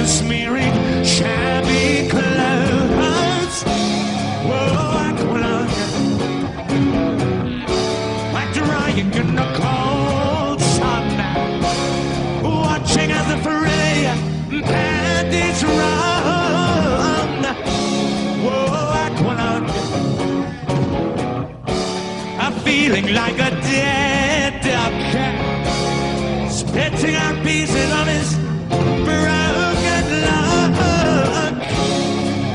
smearing shabby clothes. Whoa, I go along, like drying in the cold sun, watching as the fray bandits run. Whoa, I go along, I'm feeling like a dead duck, spitting out pieces of his broken luck.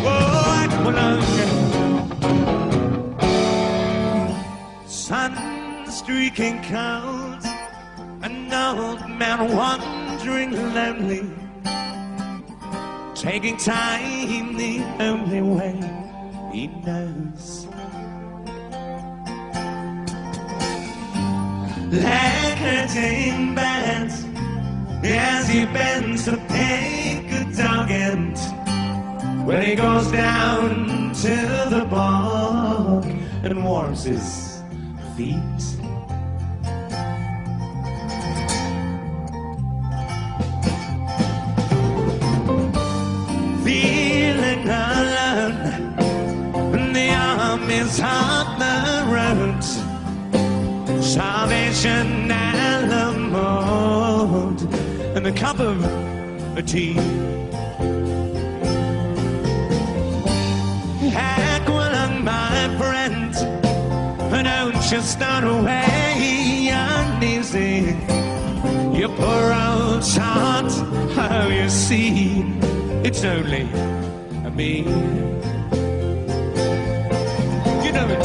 Whoa, I go along, sun streaking cold, an old man wandering lonely, taking time the only way he knows. Like hurting bands as he bends to pick a dog end, when he goes down to the bog and warms his feet. Feeling alone, the army's on the road, salvation and the mold, and a cup of tea. Heck, well, my friend, don't you start away uneasy. You poor old heart, how you see, it's only me. You know it.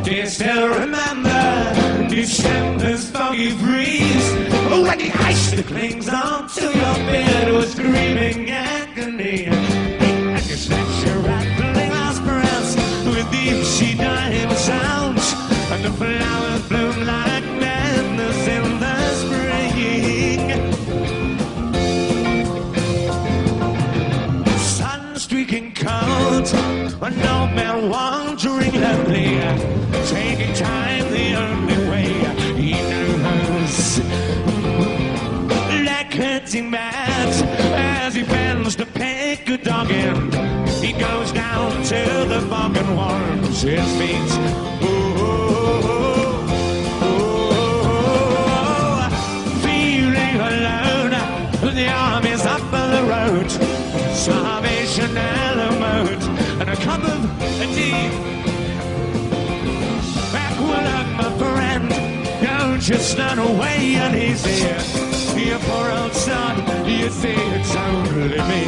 Do you still remember December's foggy breeze, when the ice that clings onto your beard was screaming agony, and you snatch your rattling aspirants with deep sea dive sounds, and the flowers bloom like madness in the spring. Sun streaking cold, an old man wandering lonely, taking time the only way he knows. Like hurting bats as he bends to pick a dog in, he goes down to the bog and warms his feet. Feeling alone, the army's up on the road, salvation and a moat, and a cup of tea. My friend, don't you start away uneasy. You poor old son, you see it's only me.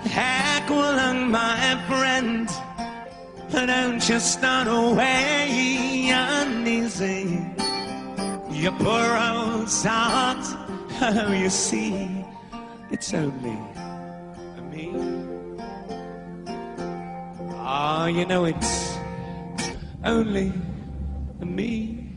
Heck, well, my friend, don't you start away uneasy. You poor old sot, oh, you see, it's only me. Oh, you know it's only me.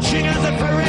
She does it for